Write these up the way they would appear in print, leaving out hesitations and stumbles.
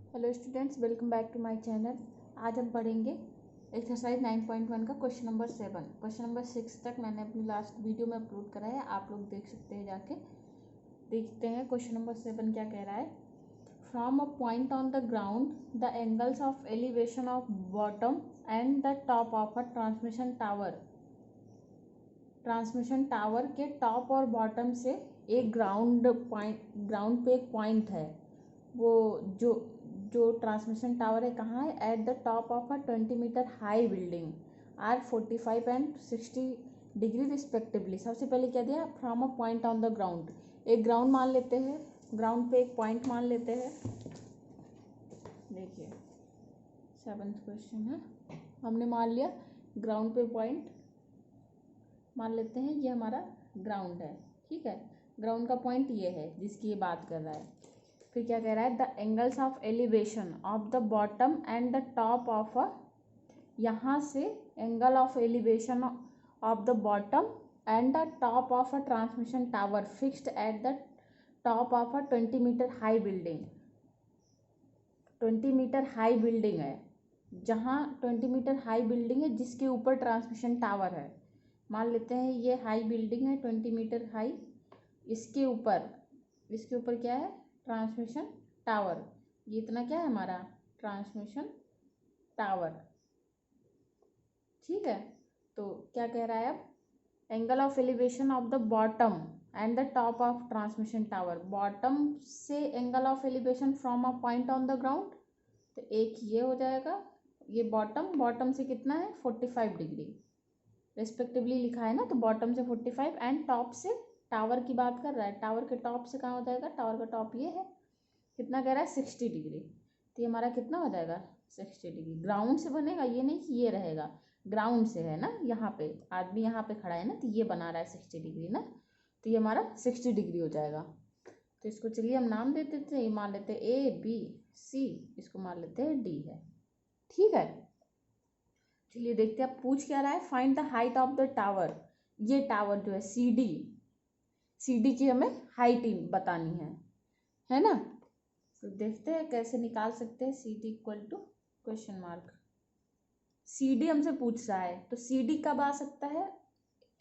Hello students, welcome back to my channel. आज हम पढ़ेंगे एक्सरसाइज 9.1 का क्वेश्चन नंबर 7। क्वेश्चन नंबर 6 तक मैंने अपनी लास्ट वीडियो में अपलोड करा है, आप लोग देख सकते हैं जाके। देखते हैं क्वेश्चन नंबर 7 क्या कह रहा है। From a point on the ground the angles of elevation of bottom and the top of a transmission tower के टॉप और बॉटम से एक ग्राउंड पे एक पॉइंट है। वो जो जो ट्रांसमिशन टावर है कहाँ है? At the top of a 20 metre high building are 45 and 60 degree respectively. सबसे पहले क्या दिया? From a point on the ground. एक ग्राउंड मान लेते हैं, ग्राउंड पे एक पॉइंट मान लेते हैं। देखिए 7th क्वेश्चन है, हमने मान लिया ग्राउंड पे पॉइंट मान लेते हैं, ये हमारा ग्राउंड है। ठीक है, ग्राउंड का पॉइंट ये है जिसकी ये बात कर रहा है। फिर क्या कह रहा है? The angles of elevation of the bottom and the top of a, यहाँ से angle of elevation of the bottom and the top of a transmission tower fixed at the top of a 20 metre high building. 20 metre high building है, जहाँ 20 metre high building है जिसके ऊपर transmission tower है। मान लेते हैं ये हाई बिल्डिंग है 20 मीटर हाई, इसके ऊपर क्या है? Transmission tower. ये इतना क्या है हमारा? Transmission tower. ठीक है, तो क्या कह रहा है अब? Angle of elevation of the bottom and the top of transmission tower. Bottom से angle of elevation from a point on the ground, तो एक ये हो जाएगा। ये बॉटम से कितना है? 45 डिग्री रेस्पेक्टिवली लिखा है ना, तो बॉटम से 45 एंड टॉप से, टावर की बात कर रहा है, टावर के टॉप से कहाँ हो जाएगा? टावर का टॉप ये है, कितना कह रहा है? 60 डिग्री। तो ये हमारा कितना हो जाएगा? 60 डिग्री। ग्राउंड से बनेगा, ये नहीं कि ये रहेगा, ग्राउंड से है ना, यहाँ पे आदमी यहाँ पे खड़ा है ना, तो ये बना रहा है 60 डिग्री ना, तो ये हमारा 60 डिग्री हो जाएगा। तो इसको चलिए हम नाम दे देते हैं, मान लेते हैं ABC, इसको मान लेते हैं D है। ठीक है, चलिए देखते हैं अब पूछ क्या रहा है। Find the height of the tower. ये टावर जो है CD की हमें हाइट बतानी है ना। तो देखते हैं कैसे निकाल सकते हैं। CD equal to question mark. CD हमसे पूछ रहा है, तो CD कब आ सकता है?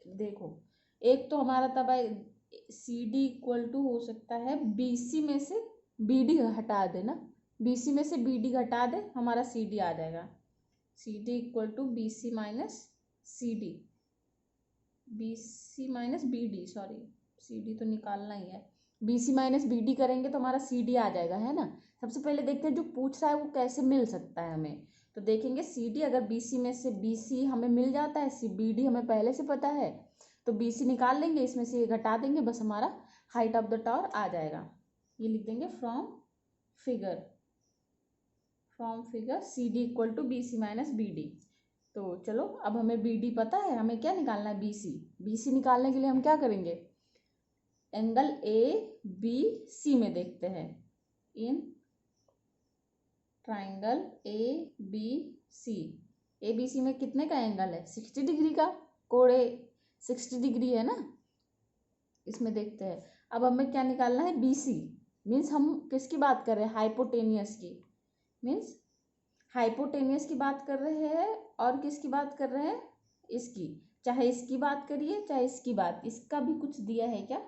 देखो, एक तो हमारा तब है CD इक्वल टू हो सकता है BC में से BD हटा दे ना, BC में से BD घटा दे, हमारा CD आ जाएगा। CD equal to BC minus CD, BC minus BD, sorry CD तो निकालना ही है। BC माइनस BD करेंगे तो हमारा CD आ जाएगा, है ना। सबसे पहले देखते हैं जो पूछ रहा है वो कैसे मिल सकता है हमें। तो देखेंगे CD, अगर BC में से BC हमें मिल जाता है, BD हमें पहले से पता है, तो BC निकाल लेंगे, इसमें से ये घटा देंगे, बस हमारा हाइट ऑफ द टावर आ जाएगा। ये लिख देंगे from figure CD equal to BC minus BD। तो चलो अब हमें BD पता है, हमें क्या निकालना है? BC निकालने के लिए हम क्या करेंगे? एंगल ABC में देखते हैं। इन ट्राइंगल ABC में कितने का एंगल है? 60 डिग्री का। कोड़े 60 डिग्री है ना, इसमें देखते हैं। अब हमें क्या निकालना है? BC मीन्स हम किसकी बात कर रहे हैं? हाइपोटेनियस की, मीन्स हाइपोटेनियस की बात कर रहे हैं। और किसकी बात कर रहे हैं? इसकी। चाहे इसकी बात करिए चाहे इसकी बात, इसका भी कुछ दिया है क्या?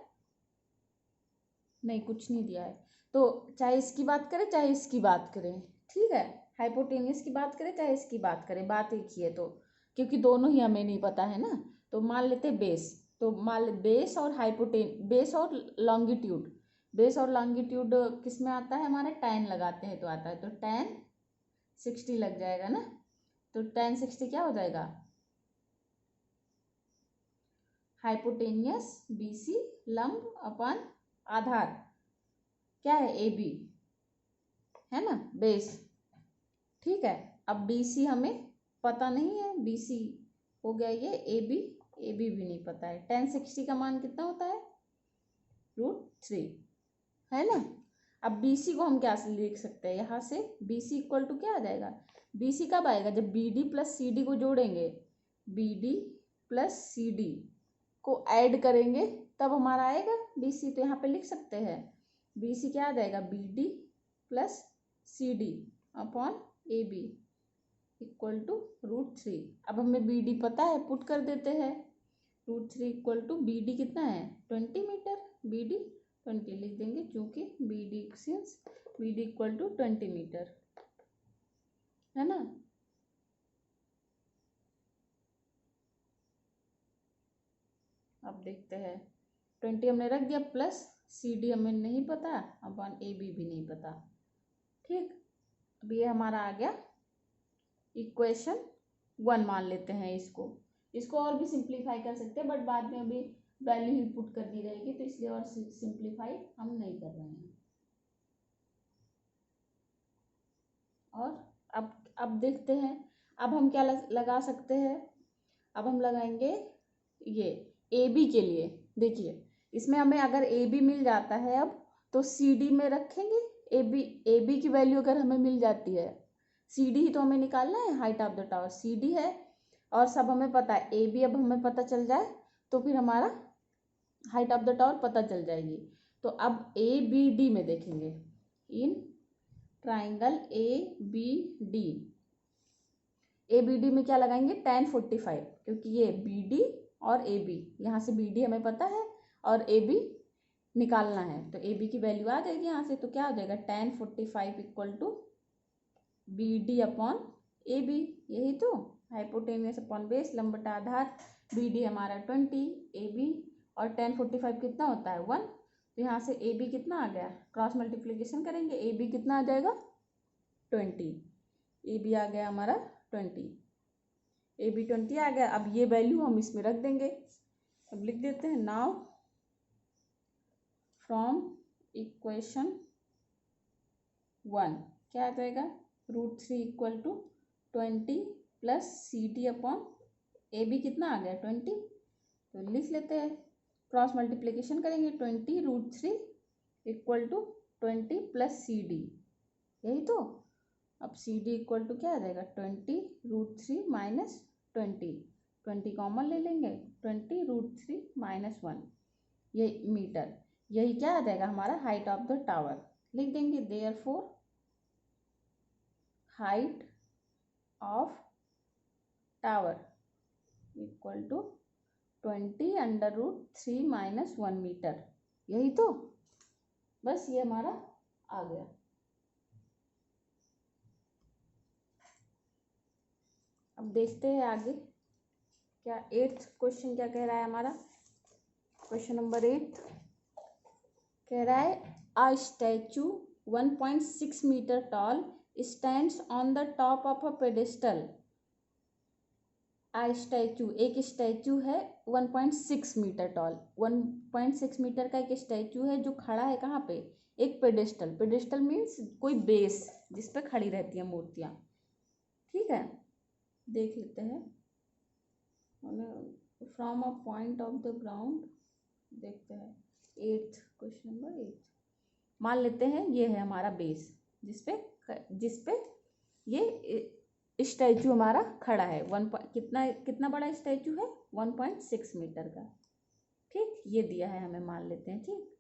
नहीं, कुछ नहीं दिया है। तो चाहे इसकी बात करें चाहे इसकी बात करें, ठीक है, हाइपोटेनियस की बात करें चाहे इसकी बात करें, बात एक ही है। तो क्योंकि दोनों ही हमें नहीं पता है ना, तो मान लेते बेस। तो बेस और लॉन्गिट्यूड। बेस और लॉन्गिट्यूड किस में आता है? हमारे tan लगाते हैं तो आता है, तो tan 60 लग जाएगा ना। तो tan 60 क्या हो जाएगा? हाइपोटेनियस BC लंब अपन आधार क्या है? AB है ना, बेस। ठीक है, अब BC हमें पता नहीं है, BC हो गया ये। AB भी नहीं पता है। tan 60 का मान कितना होता है? √3 है ना। अब BC को हम क्या से लिख सकते हैं? यहाँ से BC इक्वल टू क्या आ जाएगा? BC कब आएगा? जब BD प्लस CD को जोड़ेंगे, BD प्लस CD को ऐड करेंगे तब हमारा आएगा BC। तो यहाँ पे लिख सकते हैं BC क्या आ जाएगा? BD plus CD upon AB equal to √3। अब हमें BD पता है, पुट कर देते हैं। √3 इक्वल टू BD कितना है 20 मीटर, BD 20 लिख देंगे क्योंकि BD इक्वल टू 20 मीटर है ना। अब देखते हैं 20 हमने रख दिया प्लस CD हमें नहीं पता, अपन AB भी नहीं पता। ठीक, अब ये हमारा आ गया इक्वेशन 1 मान लेते हैं इसको और भी सिंप्लीफाई कर सकते हैं, बट बाद में अभी वैल्यू ही पुट करनी रहेगी तो इसलिए और सिंप्लीफाई हम नहीं कर रहे हैं। और अब देखते हैं, अब हम क्या लगा सकते हैं। अब हम लगाएंगे ये AB के लिए। देखिए इसमें हमें अगर AB मिल जाता है अब तो CD में रखेंगे। AB की वैल्यू अगर हमें मिल जाती है, CD ही तो हमें निकालना है, height of the tower CD है और सब हमें पता है। AB अब हमें पता चल जाए तो फिर हमारा हाइट ऑफ द टावर पता चल जाएगी। तो अब ABD में देखेंगे, इन ट्राइंगल ABD में क्या लगाएंगे tan 45, क्योंकि ये BD और AB, यहाँ से BD हमें पता है और AB निकालना है तो AB की वैल्यू आ जाएगी यहाँ से। तो क्या हो जाएगा tan 45 equal to BD upon AB। यही तो, हाइपोटेनियस अपॉन बेस, लंब बटा आधार। BD हमारा 20, AB और tan 45 कितना होता है 1। तो यहाँ से AB कितना आ गया, क्रॉस मल्टीप्लिकेशन करेंगे, AB कितना आ जाएगा 20। AB आ गया हमारा 20, AB 20 आ गया। अब ये वैल्यू हम इसमें रख देंगे। अब लिख देते हैं नाउ फ्रॉम इक्वेशन 1 क्या आ जाएगा √3 equal to 20 plus CD upon AB कितना आ गया 20। तो लिख लेते हैं, क्रॉस मल्टीप्लिकेशन करेंगे 20 √3 इक्वल टू 20 प्लस CD, यही तो। अब CD इक्वल टू क्या आ जाएगा 20 √3 माइनस 20 कॉमन ले लेंगे, 20 √3 माइनस 1 ये मीटर। यही क्या आ जाएगा हमारा हाइट ऑफ द टावर। लिख देंगे therefore height of tower equal to 20 √3 minus 1 metre. यही तो, बस ये हमारा आ गया। अब देखते हैं आगे क्या 8th क्वेश्चन क्या कह रहा है हमारा। क्वेश्चन नंबर 8 कह रहा है a statue 1.6 metre tall stands on the top of a pedestal. A statue, एक स्टैचू है 1.6 मीटर टॉल। 1.6 मीटर का एक स्टैचू है जो खड़ा है कहाँ पे, एक पेडेस्टल। पेडेस्टल मीन्स कोई बेस जिस पे खड़ी रहती है मूर्तियाँ। ठीक है, देख लेते हैं from a point of the ground. देखते हैं 8th क्वेश्चन नंबर 8 मान लेते हैं ये है हमारा बेस जिसपे ये स्टैचू हमारा खड़ा है। कितना बड़ा स्टैचू है 1.6 मीटर का। ठीक, ये दिया है हमें, मान लेते हैं। ठीक,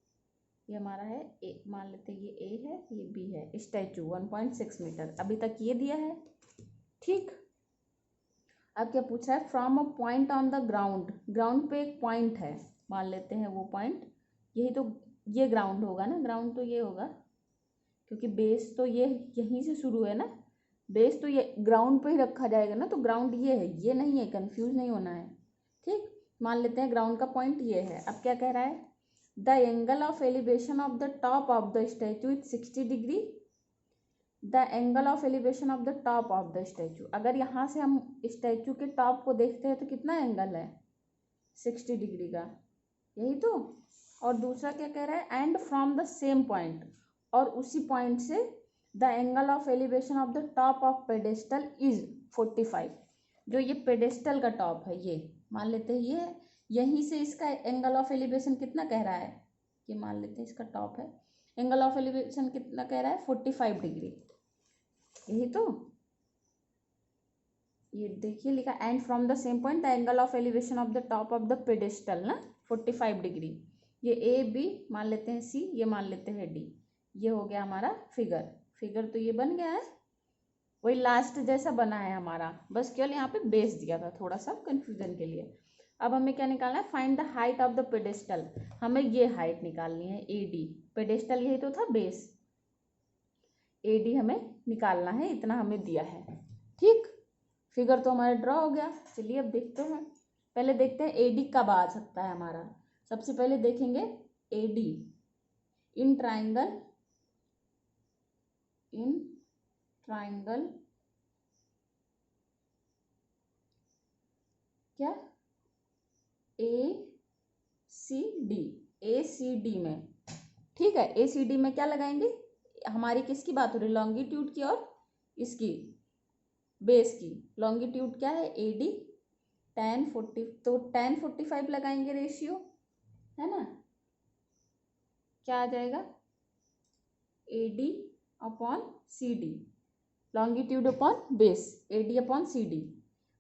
ये हमारा है ए, मान लेते हैं ये A है ये B है। स्टैचू 1.6 मीटर अभी तक ये दिया है। ठीक, अब क्या पूछ रहा है from a point on the ground. Ground पे एक पॉइंट है, मान लेते हैं वो पॉइंट, यही तो ये ग्राउंड होगा ना, ग्राउंड तो ये होगा क्योंकि बेस तो ये यहीं से शुरू है ना, बेस तो ये ग्राउंड पे ही रखा जाएगा ना, तो ग्राउंड ये है, ये नहीं है, कंफ्यूज नहीं होना है। ठीक, मान लेते हैं ग्राउंड का पॉइंट ये है। अब क्या कह रहा है the angle of elevation of the top of the statue is 60 degree. The angle of elevation of the top of the statue, अगर यहाँ से हम स्टैचू के टॉप को देखते हैं तो कितना एंगल है 60 डिग्री का, यही तो। और दूसरा क्या कह रहा है and from the same point, और उसी पॉइंट से the angle of elevation of the top of pedestal is 45। जो ये पेडेस्टल का टॉप है ये मान लेते हैं ये, यहीं से इसका एंगल ऑफ एलिवेशन कितना कह रहा है, ये मान लेते हैं इसका टॉप है, एंगल ऑफ एलिवेशन कितना कह रहा है 45 डिग्री, यही तो। ये देखिए लिखा and from the same point the angle of elevation of the top of the pedestal ना 45 डिग्री। ये A B मान लेते हैं C, ये मान लेते हैं D। ये हो गया हमारा फिगर। फिगर तो ये बन गया है, वही लास्ट जैसा बना है हमारा, बस केवल यहाँ पे बेस दिया था थोड़ा सा कंफ्यूजन के लिए। अब हमें क्या निकालना है, find the height of the pedestal. हमें ये हाइट निकालनी है एडी, पेडेस्टल यही तो था बेस, एडी हमें निकालना है, इतना हमें दिया है। ठीक, फिगर तो हमारा ड्रॉ हो गया। चलिए अब देखते हैं, पहले देखते हैं एडी कब आ सकता है हमारा। सबसे पहले देखेंगे AD in triangle, in triangle क्या, A C D, A C D में। ठीक है, ए सी डी में क्या लगाएंगे, हमारी किसकी बात हो रही है, लॉन्गिट्यूड की और इसकी बेस की। लॉन्गिट्यूड क्या है ए डी, tan 40, तो tan 45 लगाएंगे रेशियो, है ना, क्या आ जाएगा A D upon C D, longitude upon base, A D upon C D.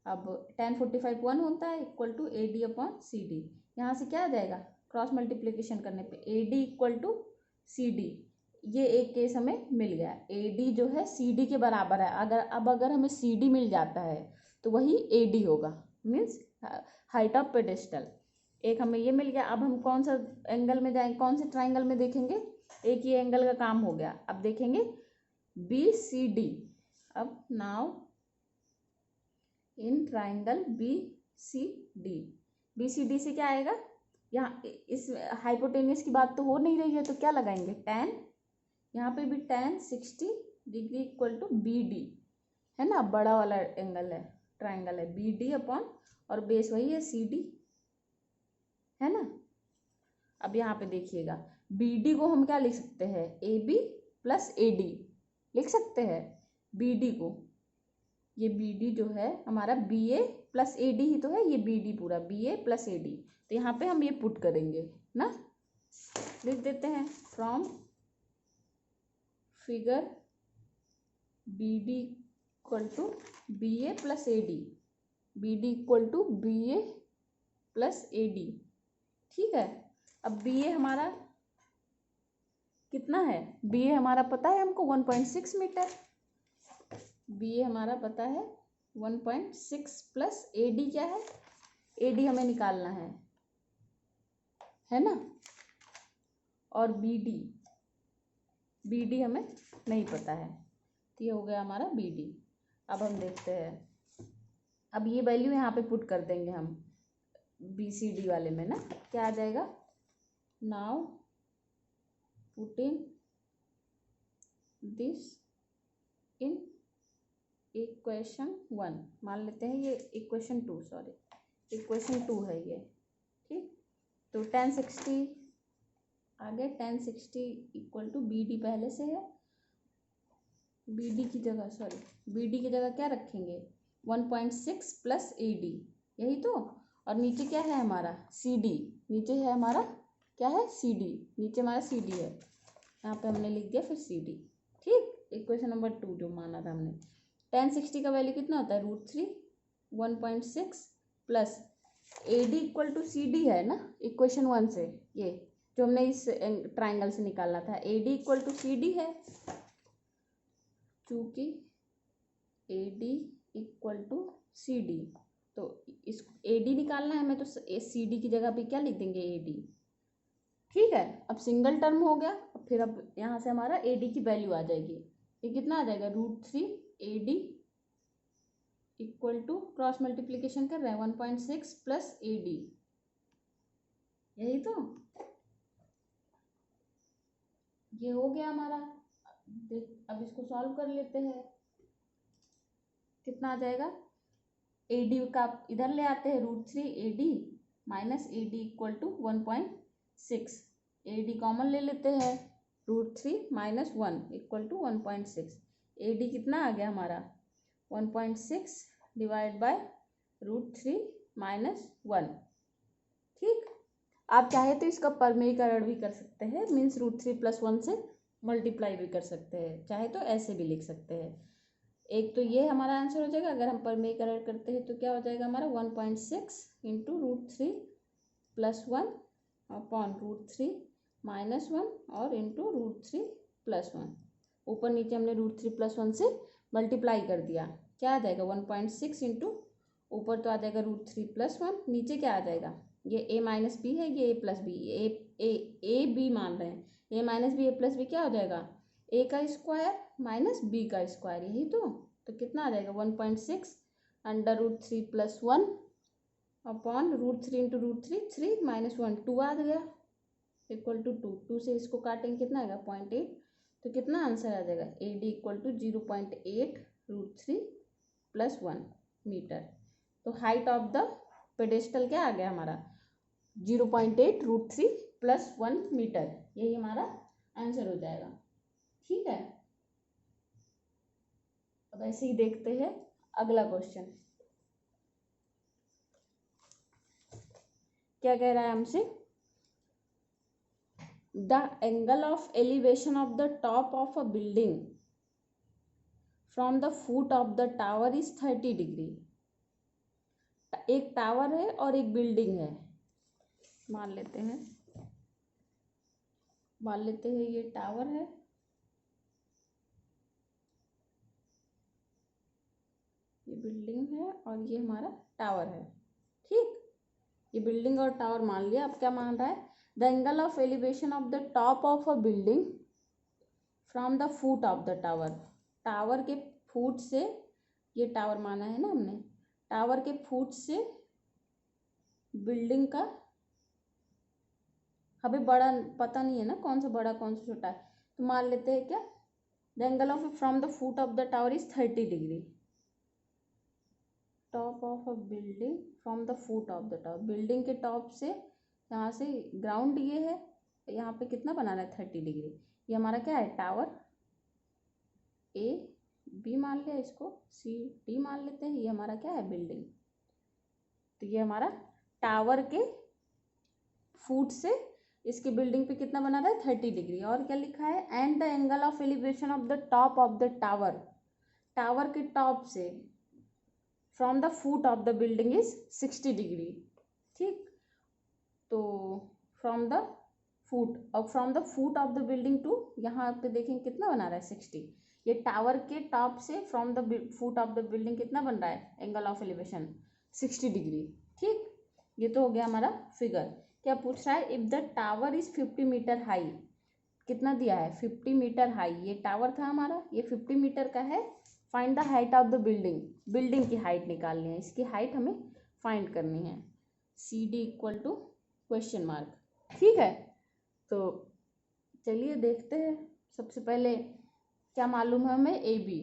अब tan 45 1 होता है, equal to A D upon C D. यहाँ से क्या आ जाएगा, क्रॉस मल्टीप्लिकेशन करने पे A D equal to C D, ये एक केस हमें मिल गया। ए डी जो है सी डी के बराबर है, अगर हमें सी डी मिल जाता है तो वही ए डी होगा, मीन्स हाइट ऑफ पेडेस्टल। एक हमें ये मिल गया। अब हम कौन सा एंगल में जाएंगे, कौन से ट्राइंगल में देखेंगे, एक ये एंगल का काम हो गया। अब देखेंगे बी सी डी। अब now in triangle B C D, B C D से क्या आएगा, यहाँ इस हाइपोटेनियस की बात तो हो नहीं रही है, तो क्या लगाएंगे tan, यहाँ पे भी tan 60 degree equal to B D, है ना, बड़ा वाला एंगल है, ट्राइंगल है, बी डी अपॉन, और बेस वही है सी डी, है ना। अब यहाँ पे देखिएगा बी डी को हम क्या लिख सकते हैं, A B plus A D लिख सकते हैं बी डी को। ये बी डी जो है हमारा B A plus A D ही तो है, ये बी डी पूरा B A plus A D, तो यहाँ पे हम ये पुट करेंगे ना, लिख देते हैं from figure B D equal to B A plus A D, B D equal to B A plus A D. ठीक है, अब बी ए हमारा कितना है, बी ए हमारा पता है हमको 1.6 मीटर, बी ए हमारा पता है 1.6 प्लस ए डी क्या है, ए डी हमें निकालना है ना, और बी डी हमें नहीं पता है, तो ये हो गया हमारा बी डी। अब हम देखते हैं, अब ये वैल्यू यहाँ पे पुट कर देंगे हम बी सी डी वाले में ना, क्या आ जाएगा, now putting this in equation 1, मान लेते हैं ये इक्वेशन 2, सॉरी इक्वेशन 2 है ये। ठीक, तो tan 60 आगे, tan 60 equal to B D पहले से है, बी डी की जगह, सॉरी बी डी की जगह क्या रखेंगे 1.6 प्लस ए डी, यही तो, और नीचे क्या है हमारा सी डी, नीचे है हमारा क्या है सी डी, नीचे हमारा सी डी है, यहाँ पे हमने लिख दिया फिर सी डी। ठीक, इक्वेशन नंबर 2 जो माना था हमने, tan 60 का वैल्यू कितना होता है √3, 1.6 plus A D equal to C D है ना, इक्वेशन 1 से, ये जो हमने इस ट्राइंगल से निकालना था, A D equal to C D है, चूँकि A D equal to C D, तो इस ए डी निकालना है हमें, तो सी डी की जगह पे क्या लिख देंगे ए डी। ठीक है, अब सिंगल टर्म हो गया, फिर अब यहाँ से हमारा ए डी की वैल्यू आ जाएगी, ये कितना आ जाएगा √3 A D equal to, cross multiplication कर रहे हैं 1.6 प्लस ए डी, यही तो, ये हो गया हमारा। अब इसको सॉल्व कर लेते हैं, कितना आ जाएगा, ए डी का इधर ले आते हैं √3 A D minus A D equal to 1.6, A D common ले लेते हैं, √3 minus 1 equal to 1.6, A D कितना आ गया हमारा 1.6 डिवाइड बाय √3 माइनस 1। ठीक, आप चाहे तो इसका परमेयीकरण भी कर सकते हैं, मीन्स √3 प्लस 1 से मल्टीप्लाई भी कर सकते हैं, चाहे तो ऐसे भी लिख सकते हैं। एक तो ये हमारा आंसर हो जाएगा, अगर हम परमेयीकरण करते हैं तो क्या हो जाएगा हमारा 1.6 इंटू √3 प्लस 1 अपॉन √3 माइनस 1 और इंटू √3 प्लस 1, ऊपर नीचे हमने √3 + 1 से मल्टीप्लाई कर दिया, क्या आ जाएगा 1.6 इंटू ऊपर तो आ जाएगा √3 + 1, नीचे क्या आ जाएगा, ये a - b है, ये a + b, ए बी मान रहे हैं, a - b a + b क्या हो जाएगा a का स्क्वायर माइनस b का स्क्वायर, यही तो कितना आ जाएगा 1.6 √3 + 1 अपॉन √3 इंटू √3 3 - 1 2 आ गया इक्वल टू 2, 2 से इसको काटेंगे कितना आएगा 0.8, तो कितना आंसर आ जाएगा AD इक्वल टू 0.8 √3 + 1 मीटर। तो हाइट ऑफ द पेडेस्टल क्या आ गया हमारा 0.8 √3 + 1 मीटर, यही हमारा आंसर हो जाएगा। ठीक है, अब ऐसे ही देखते हैं अगला क्वेश्चन क्या कह रहा है हमसे, the angle of elevation of the top of a building from the foot of the tower is 30 degree. एक टावर है और एक बिल्डिंग है, मान लेते हैं ये टावर है ये बिल्डिंग है और ये हमारा टावर है। ठीक, ये बिल्डिंग और टावर मान लिया। अब क्या मान रहा है, the angle of elevation of the top of a building from the foot of the tower, tower के फुट से, ये टावर माना है ना हमने, टावर के फुट से बिल्डिंग का, हमें बड़ा पता नहीं है ना कौन सा बड़ा कौन सा छोटा है, तो मान लेते हैं क्या, the angle of from the foot of the tower is 30 degree. Top of a building from the foot of the tower, building के टॉप से, यहाँ से ग्राउंड ये है, यहाँ पे कितना बनाना है 30 डिग्री। ये हमारा क्या है टावर A B मान लिया, इसको C D मान लेते हैं, ये हमारा क्या है बिल्डिंग। तो ये हमारा टावर के फुट से इसकी बिल्डिंग पे कितना बना रहा है 30 डिग्री। और क्या लिखा है, and the angle of elevation of the top of the tower, tower के टॉप से from the foot of the building is 60 degree. ठीक, तो फ्रॉम द फुट, और from the foot of the building to, यहाँ पे देखेंगे कितना बना रहा है 60। ये टावर के टॉप से from the foot of the building कितना बन रहा है एंगल ऑफ एलिवेशन 60 डिग्री। ठीक, ये तो हो गया हमारा फिगर। क्या पूछ रहा है, if the tower is 50 metre high, कितना दिया है 50 मीटर हाई, ये टावर था हमारा, ये 50 मीटर का है। Find the height of the building, building की हाइट निकालनी है, इसकी हाइट हमें फाइंड करनी है। CD equal to question mark. ठीक है, तो चलिए देखते हैं। सबसे पहले क्या मालूम है हमें AB,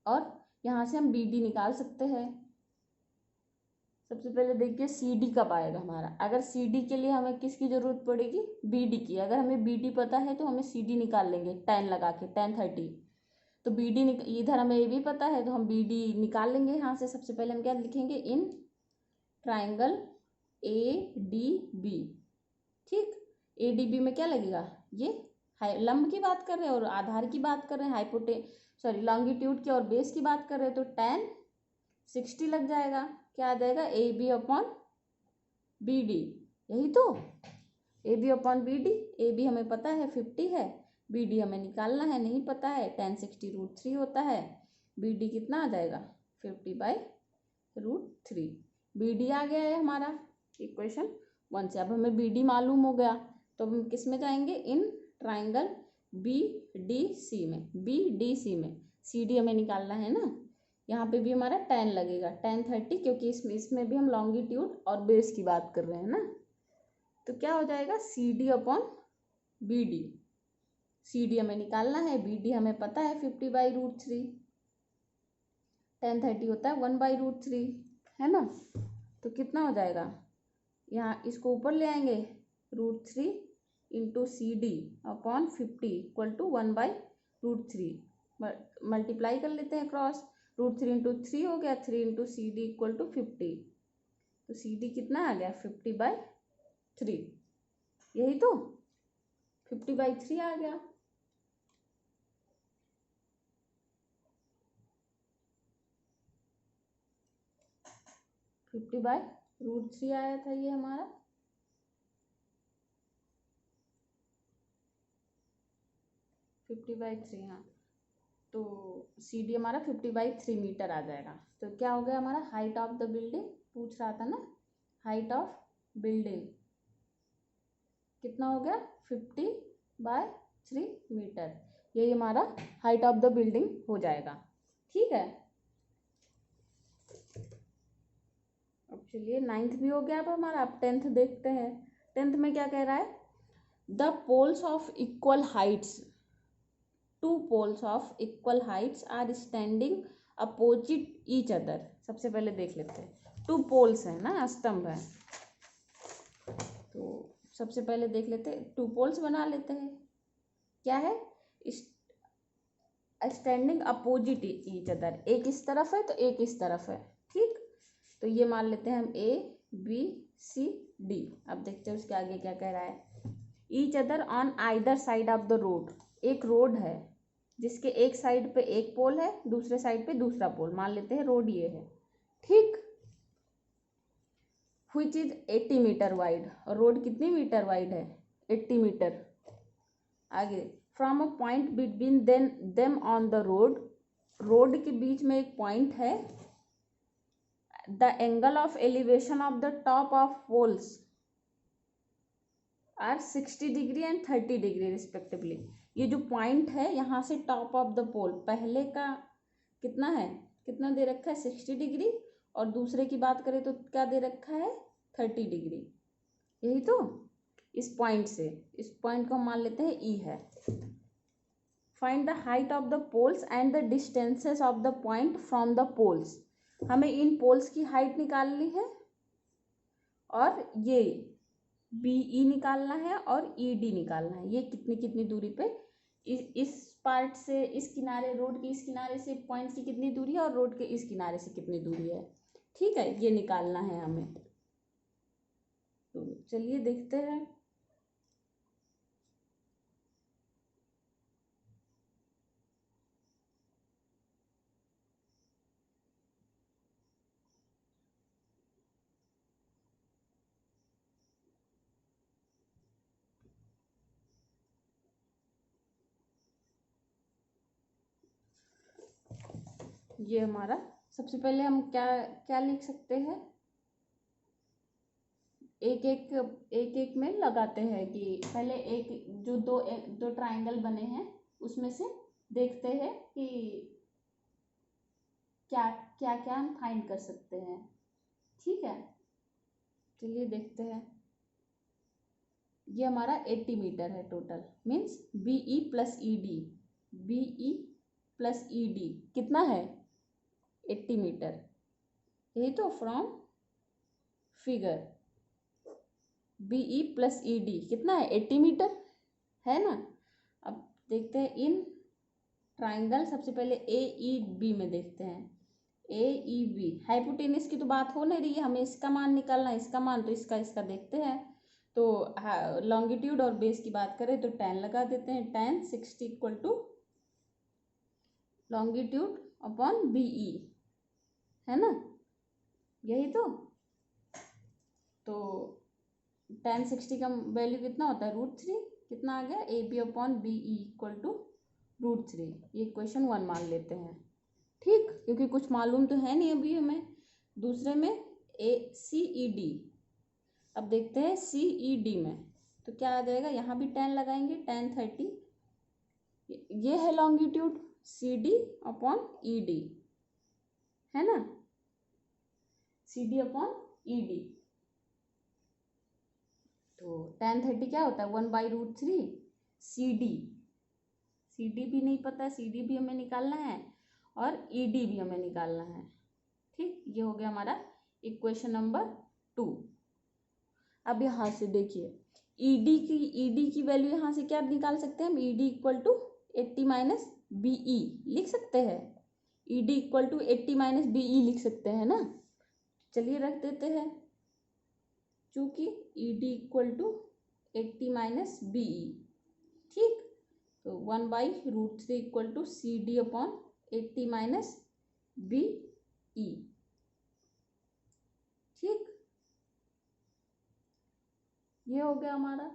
और यहाँ से हम BD निकाल सकते हैं। सबसे पहले देखिए CD कब आएगा हमारा, अगर CD के लिए हमें किसकी ज़रूरत पड़ेगी BD की। अगर हमें BD पता है तो हमें CD निकाल लेंगे, tan लगा के tan 30। तो BD इधर हमें AB पता है तो हम BD निकाल लेंगे यहाँ से। सबसे पहले हम क्या लिखेंगे, इन ट्राइंगल ADB। ठीक, ADB में क्या लगेगा, ये लंब की बात कर रहे हैं और आधार की बात कर रहे हैं, लॉन्गिट्यूड की और बेस की बात कर रहे हैं, तो tan 60 लग जाएगा। क्या आ जाएगा AB अपॉन BD, यही तो AB अपॉन BD। AB हमें पता है 50 है, BD हमें निकालना है, नहीं पता है, tan 60 √3 होता है। BD कितना आ जाएगा 50/√3। BD आ गया है हमारा इक्वेशन 1 से। अब हमें BD मालूम हो गया तो हम किस में जाएंगे, इन ट्राइंगल BDC में, BDC में CD हमें निकालना है ना। यहाँ पे भी हमारा tan लगेगा, tan 30, क्योंकि इसमें भी हम लॉन्गिट्यूड और बेस की बात कर रहे हैं ना। तो क्या हो जाएगा CD अपॉन BD, CD हमें निकालना है, BD हमें पता है 50/√3, tan 30 होता है 1/√3, है ना। तो कितना हो जाएगा, यहाँ इसको ऊपर ले आएंगे, √3 into CD upon 50 equal to 1/√3, multiply कर लेते हैं क्रॉस, √3 इंटू 3 हो गया, 3 इंटू CD इक्वल टू 50। तो CD कितना आ गया 50/3, यही तो 50/3 आ गया। (50/√3 आया था ये हमारा। 50/3, हाँ, तो सी डी हमारा 50/3 मीटर आ जाएगा। तो क्या हो गया हमारा, हाइट ऑफ द बिल्डिंग पूछ रहा था ना, हाइट ऑफ बिल्डिंग कितना हो गया, 50/3 मीटर, यही हमारा हाइट ऑफ द बिल्डिंग हो जाएगा। ठीक है, अब चलिए 9th भी हो गया अब हमारा, अब 10th देखते हैं। 10th में क्या कह रहा है, the poles of equal heights, two poles of equal heights are standing opposite each other. सबसे पहले देख लेते हैं, टू पोल्स है ना, स्तंभ है, तो सबसे पहले देख लेते हैं, टू पोल्स बना लेते हैं। क्या है, स्टैंडिंग अपोजिट ईच अदर, एक इस तरफ है तो एक इस तरफ है। ठीक, तो ये मान लेते हैं हम ए बी सी डी। अब देखते हैं उसके आगे क्या कह रहा है, each other on either side of the road, एक रोड है जिसके एक साइड पे एक पोल है, दूसरे साइड पे दूसरा पोल, मान लेते हैं रोड ये है। ठीक, व्हिच इज 80 मीटर वाइड, और रोड कितनी मीटर वाइड है, 80 मीटर। आगे, from a point between them on the road, road के बीच में एक पॉइंट है, the angle of elevation of the top of poles are 60 degree and 30 degree respectively. ये जो पॉइंट है यहाँ से टॉप ऑफ द पोल, पहले का कितना है, कितना दे रखा है 60 डिग्री, और दूसरे की बात करें तो क्या दे रखा है 30 डिग्री। यही तो, इस पॉइंट से, इस पॉइंट को हम मान लेते हैं ई है। Find the height of the poles and the distances of the point from the poles. हमें इन पोल्स की हाइट निकालनी है, और ये बी ई निकालना है, और ई डी निकालना है, ये कितनी कितनी दूरी पे, इस पार्ट से, इस किनारे, रोड के इस किनारे से पॉइंट की कितनी दूरी है, और रोड के इस किनारे से कितनी दूरी है। ठीक है, ये निकालना है हमें। तो चलिए देखते हैं। ये हमारा, सबसे पहले हम क्या क्या लिख सकते हैं, एक एक में लगाते हैं कि पहले एक जो दो ट्राइंगल बने हैं उसमें से देखते हैं कि क्या क्या क्या हम फाइंड कर सकते हैं। ठीक है, चलिए देखते हैं। ये हमारा 80 मीटर है total, means B E plus E D, B E plus E D कितना है 80 मीटर। यही तो, from figure B E plus E D कितना है 80 मीटर, है ना। अब देखते हैं इन ट्राइंगल, सबसे पहले ए ई बी में देखते हैं, ए ई बी, हाइपोटेनस की तो बात हो नहीं रही है, हमें इसका मान निकालना है, इसका मान, तो इसका इसका देखते हैं। तो लॉन्गिट्यूड और बेस की बात करें तो 10 लगा देते हैं, 10 60 equal to longitude upon B E, है ना, यही तो 10 60 का वैल्यू कितना होता है √3, कितना आ गया, A B upon B E equal to √3। ये क्वेश्चन 1 मान लेते हैं। ठीक, क्योंकि कुछ मालूम तो है नहीं अभी हमें। दूसरे में ए सी ई डी, अब देखते हैं सी ई डी में, तो क्या आ जाएगा, यहाँ भी 10 लगाएंगे, 10 30, ये है longitude C D upon E D, है ना, C D upon E D. तो 10 30 क्या होता है 1/√3 सी डी, सी डी भी नहीं पता, सी डी भी हमें निकालना है, और ई डी भी हमें निकालना है। ठीक, ये हो गया हमारा इक्वेशन नंबर 2। अब यहाँ से देखिए, ईडी की वैल्यू यहाँ से क्या निकाल सकते हैं हम, ED equal to 80 minus BE लिख सकते हैं, ED equal to 80 minus BE लिख सकते हैं ना। चलिए रख देते हैं, चूंकि ED equal to 80 minus BE. ठीक, तो 1/√3 equal to C D upon 80 minus BE. ठीक, ये हो गया हमारा।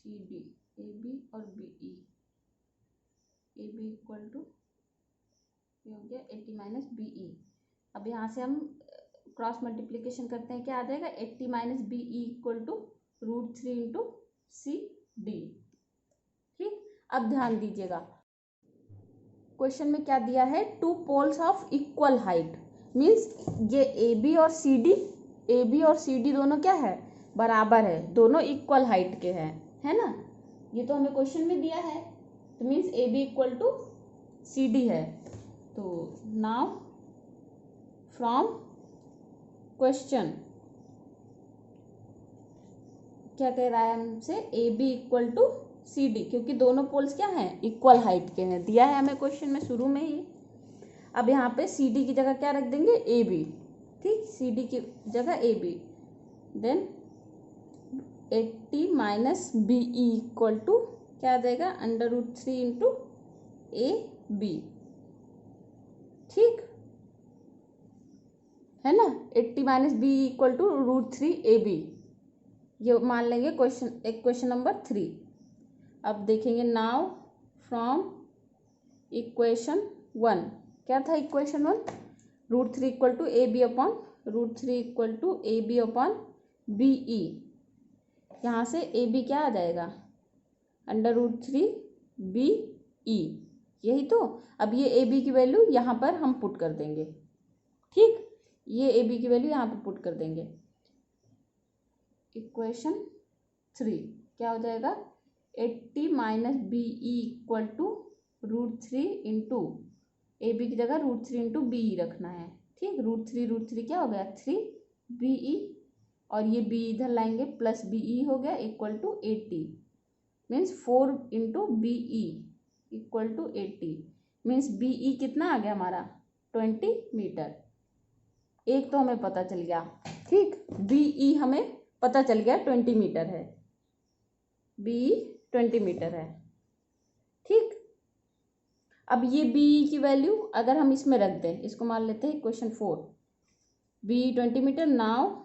सी डी, ए बी और B E, A B equal to ये हो गया 80 माइनस बी ई। अब यहाँ से हम क्रॉस मल्टीप्लिकेशन करते हैं, क्या आ जाएगा 80 minus B E equal to √3 into C D. ठीक, अब ध्यान दीजिएगा क्वेश्चन में क्या दिया है, two poles of equal height, means ये ए बी और सी डी दोनों क्या है, बराबर है, दोनों इक्वल हाइट के हैं, है ना। ये तो हमें क्वेश्चन में दिया है, तो means A B equal to C D है। तो नाउ फ्रॉम क्वेश्चन क्या कह रहा है हमसे, A B equal to C D, क्योंकि दोनों पोल्स क्या हैं, इक्वल हाइट के हैं, दिया है हमें क्वेश्चन में शुरू में ही। अब यहाँ पे सी डी की जगह क्या रख देंगे, ए बी। ठीक, सी डी की जगह A B, then 80 minus B E equal to क्या आ जाएगा, √3 इंटू ए बी। ठीक है ना, 80 minus B equal to √3 A B, ये मान लेंगे क्वेश्चन नंबर 3। अब देखेंगे नाउ फ्रॉम इक्वेशन 1, क्या था equation 1, √3 equal to A B upon √3 equal to A B upon B E. यहाँ से ए बी क्या आ जाएगा, √3 बी ई, यही तो। अब ये ए बी की वैल्यू यहाँ पर हम पुट कर देंगे। ठीक, ये ए बी की वैल्यू यहाँ पर पुट कर देंगे। इक्वेशन 3 क्या हो जाएगा, 80 minus B E equal to √3 into A B की जगह √3 इंटू बी ई रखना है। ठीक, √3 क्या हो गया 3 बी ई, और ये बी इधर लाएंगे प्लस बी ई हो गया equal to 80, means 4 into B E equal to 80, means B E कितना आ गया हमारा 20 मीटर। एक तो हमें पता चल गया, ठीक, बी ई हमें पता चल गया 20 मीटर है, बी ई 20 मीटर है। ठीक, अब ये बी ई की वैल्यू अगर हम इसमें रख दें, इसको मान लेते हैं equation 4, B E 20 metre. Now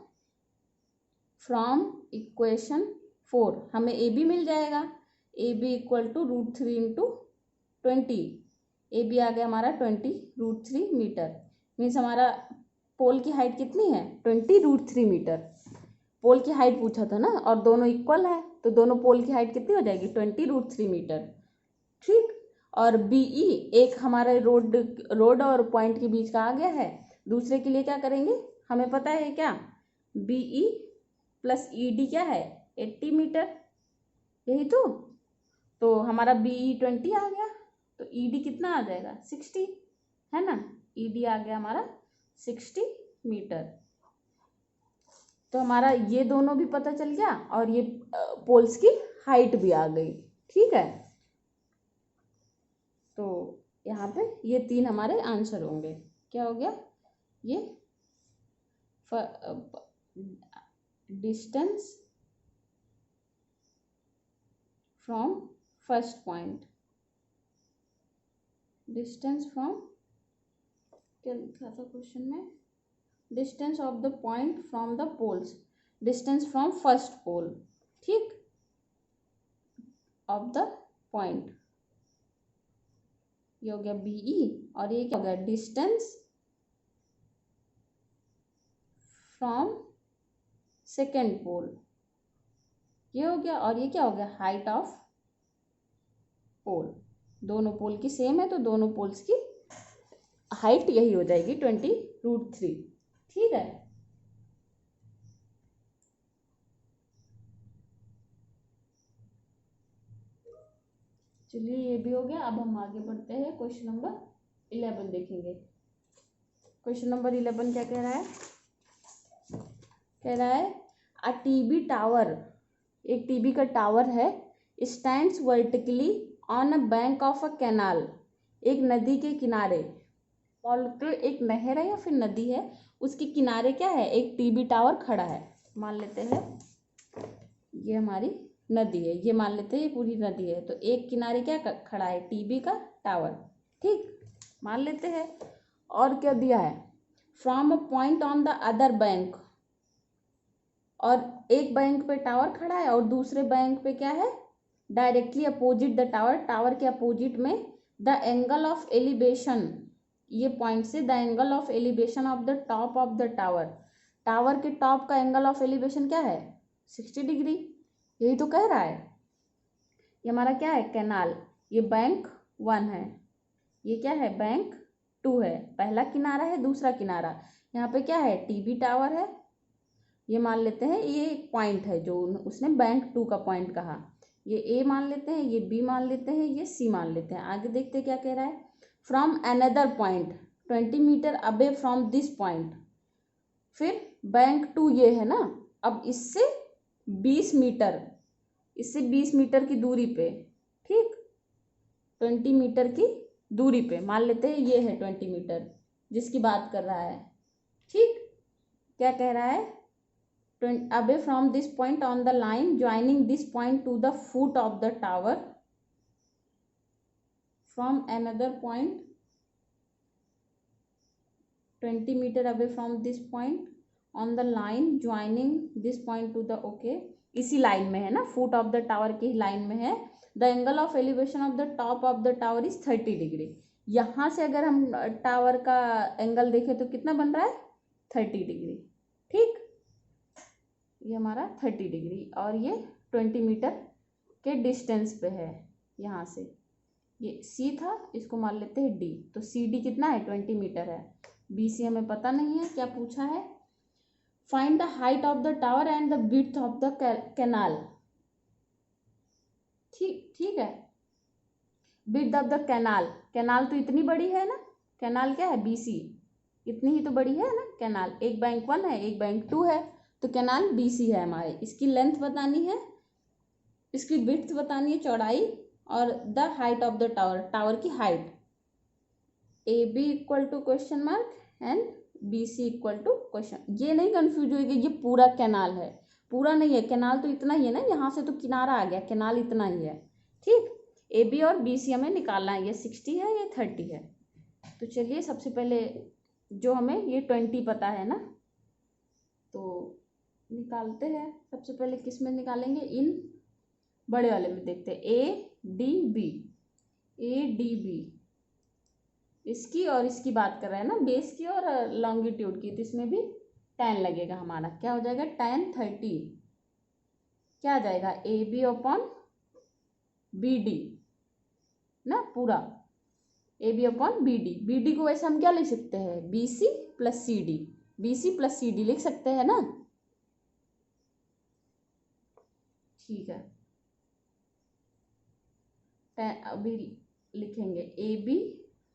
from equation 4 हमें ए बी मिल जाएगा, A B equal to √3 into 20, A B आ गया हमारा 20 √3 मीटर, मीन्स हमारा पोल की हाइट कितनी है 20 √3 मीटर। पोल की हाइट पूछा था ना, और दोनों इक्वल है, तो दोनों पोल की हाइट कितनी हो जाएगी 20 √3 मीटर। ठीक, और बी ई एक हमारे रोड और पॉइंट के बीच का आ गया है, दूसरे के लिए क्या करेंगे, हमें पता है क्या, B E plus E D क्या है 80 मीटर, यही तो हमारा बी ई 20 आ गया, तो ई डी कितना आ जाएगा 60, है ना, ई डी आ गया हमारा 60 मीटर। तो हमारा ये दोनों भी पता चल गया, और ये पोल्स की हाइट भी आ गई। ठीक है, तो यहाँ पे ये 3 हमारे आंसर होंगे। क्या हो गया, ये distance from first point, distance from, क्या लिखा था क्वेश्चन में, distance of the point from the poles, distance from first pole, ठीक, ऑफ द पॉइंट, ये हो गया बी ई, और ये क्या हो गया डिस्टेंस फ्रॉम सेकेंड पोल, ये हो गया, और ये क्या हो गया हाइट ऑफ पोल। दोनों पोल की सेम है, तो दोनों पोल्स की हाइट यही हो जाएगी 20 √3। ठीक है, चलिए ये भी हो गया। अब हम आगे बढ़ते हैं, क्वेश्चन नंबर 11 देखेंगे। क्वेश्चन नंबर 11 क्या कह रहा है, कह रहा है अ टीबी टावर, एक टीबी का टावर है, stands vertically on a bank of a canal, एक नदी के किनारे, और एक नहर है या फिर नदी है, उसके किनारे क्या है एक टीबी टावर खड़ा है। मान लेते हैं ये हमारी नदी है, ये मान लेते हैं ये पूरी नदी है, तो एक किनारे क्या खड़ा है टीबी का टावर। ठीक, मान लेते हैं। और क्या दिया है, from a point on the other bank, और एक बैंक पे टावर खड़ा है और दूसरे बैंक पे क्या है directly opposite the tower, tower के अपोजिट में, द एंगल ऑफ एलिवेशन, ये पॉइंट से the angle of elevation of the top of the tower, tower के टॉप का एंगल ऑफ एलिवेशन क्या है 60 डिग्री, यही तो कह रहा है। ये हमारा क्या है कैनाल, ये बैंक 1 है, ये क्या है बैंक 2 है, पहला किनारा है दूसरा किनारा, यहाँ पे क्या है टीबी टावर है, ये मान लेते हैं ये एक पॉइंट है जो उसने बैंक 2 का पॉइंट कहा, ये ए मान लेते हैं, ये बी मान लेते हैं, ये सी मान लेते हैं। आगे देखते हैं क्या कह रहा है, फ्रॉम अनदर पॉइंट 20 मीटर अबे फ्रॉम दिस पॉइंट, फिर बैंक 2 ये है ना, अब इससे 20 मीटर, इससे 20 मीटर की दूरी पे, ठीक 20 मीटर की दूरी पे मान लेते हैं ये है 20 मीटर जिसकी बात कर रहा है, ठीक। क्या कह रहा है, away from this point on the line joining this point to the foot of the tower, from another point 20 meter away from this point on the line joining this point to the, okay इसी line में है ना, foot of the tower की line में है। The angle of elevation of the top of the tower is 30 degree. यहाँ से अगर हम टावर का एंगल देखें तो कितना बन रहा है 30 डिग्री, ठीक। ये हमारा 30 डिग्री और ये 20 मीटर के डिस्टेंस पे है यहाँ से। ये सी था, इसको मान लेते हैं डी, तो सी डी कितना है 20 मीटर है। बी सी हमें पता नहीं है, क्या पूछा है, find the height of the tower and the width of the canal, ठीक है। Width of the canal, canal तो इतनी बड़ी है ना, कैनाल क्या है बी सी, इतनी ही तो बड़ी है ना कैनाल, एक बैंक 1 है एक बैंक 2 है, तो कैनाल बी सी है हमारे। इसकी लेंथ बतानी है, इसकी विड्थ बतानी है चौड़ाई, और the height of the tower, tower की height, A B equal to question mark and B C equal to question. ये नहीं कंफ्यूज होगी, ये पूरा कैनाल है, पूरा नहीं है, कैनाल तो इतना ही है ना, यहाँ से तो किनारा आ गया, कैनाल इतना ही है, ठीक। ए बी और बी सी हमें निकालना है, ये 60 है ये 30 है। तो चलिए सबसे पहले जो हमें ये 20 पता है ना, तो निकालते हैं। सबसे पहले किस में निकालेंगे, इन बड़े वाले में देखते हैं, A D B, A D B, इसकी और इसकी बात कर रहे हैं ना, बेस की और लॉन्गिट्यूड की, तो इसमें भी tan लगेगा हमारा, क्या हो जाएगा tan 30, क्या आ जाएगा A B upon B D ना, पूरा A B upon B D. B D को वैसे हम क्या लिख सकते हैं B C plus C D, B C plus C D लिख सकते हैं ना, ठीक है। अभी लिखेंगे A B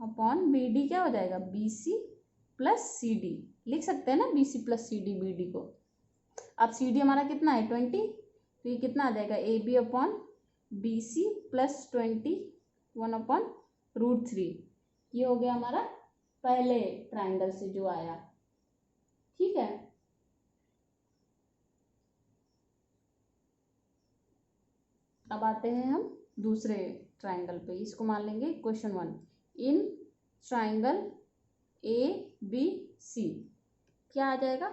upon B D, क्या हो जाएगा B C plus C D, लिख सकते हैं ना B C plus C D B D को। अब सी डी हमारा कितना है 20, तो ये कितना आ जाएगा A B upon B C plus 20 1 upon √3, ये हो गया हमारा पहले ट्राइंगल से जो आया, ठीक है। अब आते हैं हम दूसरे ट्राइंगल पे, इसको मान लेंगे question 1, in triangle A B C क्या आ जाएगा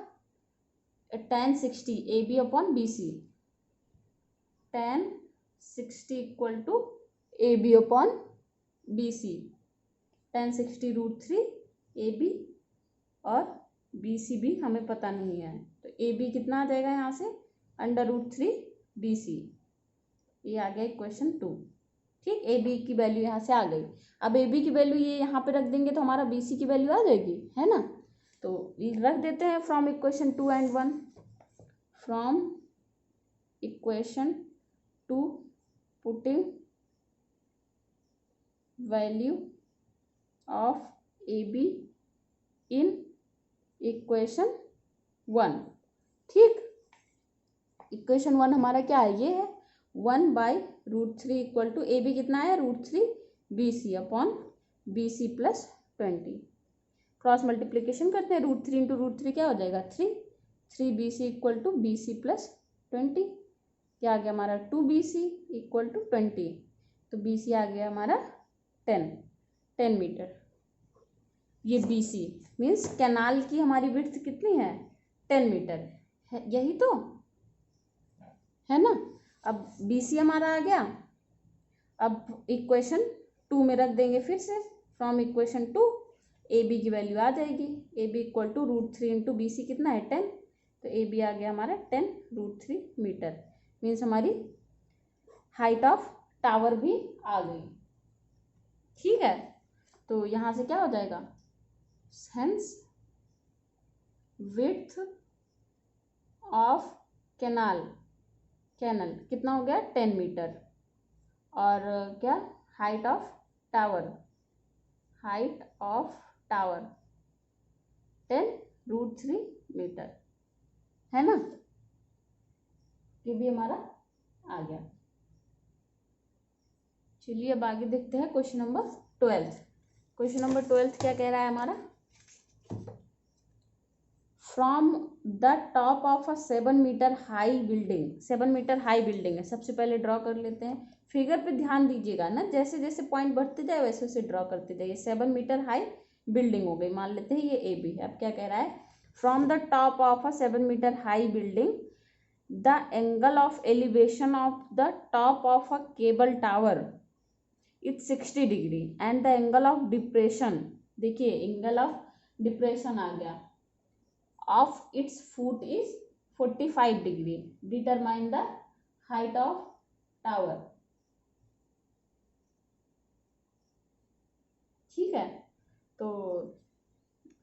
tan 60 A B upon B C, tan 60 equal to A B upon B C, tan 60 √3 A B और बी सी भी हमें पता नहीं है, तो ए बी कितना आ जाएगा यहाँ से √3 बी सी, ये आ गया इक्वेशन 2, ठीक। ए बी की वैल्यू यहाँ से आ गई। अब ए बी की वैल्यू ये यहाँ पे रख देंगे तो हमारा बी सी की वैल्यू आ जाएगी, है ना, तो रख देते हैं from equation 2 and 1, from equation 2 putting value of A be in equation 1, ठीक। इक्वेशन 1 हमारा क्या है, ये है 1/√3 इक्वल टू ए बी कितना है √3 B C upon B C plus 20, cross multiplication करते हैं, √3 इंटू √3 क्या हो जाएगा 3 B C equal to B C plus 20, क्या आ गया हमारा 2 बी सी इक्वल टू 20, तो बी सी आ गया हमारा 10 मीटर। ये बी सी मीन्स कैनाल की हमारी विड्थ कितनी है 10 मीटर है, यही तो है ना। अब बी सी हमारा आ गया, अब इक्वेशन 2 में रख देंगे फिर से, फ्रॉम इक्वेशन 2 ए बी की वैल्यू आ जाएगी, A B equal to √3 into B C कितना है 10, तो ए बी आ गया हमारा 10√3 मीटर। मीन्स हमारी हाइट ऑफ टावर भी आ गई। ठीक है, तो यहाँ से क्या हो जाएगा, हेंस विड्थ ऑफ कैनाल कितना हो गया 10 मीटर, और क्या हाइट ऑफ टावर 10√3 मीटर, है ना, ये भी हमारा आ गया। चलिए अब आगे देखते हैं क्वेश्चन नंबर 12। क्वेश्चन नंबर 12 क्या कह रहा है हमारा, from the top of a 7 metre high building, 7 metre high building है, सबसे पहले ड्रॉ कर लेते हैं। फिगर पे ध्यान दीजिएगा ना, जैसे जैसे पॉइंट बढ़ते जाए वैसे वैसे ड्रॉ करते जाइए। 7 मीटर हाई बिल्डिंग हो गई, मान लेते हैं ये ए बी है। अब क्या कह रहा है, from the top of a 7 metre high building the angle of elevation of the top of a cable tower it's 60 degree and the angle of depression, देखिए एंगल ऑफ डिप्रेशन आ गया, of its foot is 45 degree, determine the height of tower. ठीक है, तो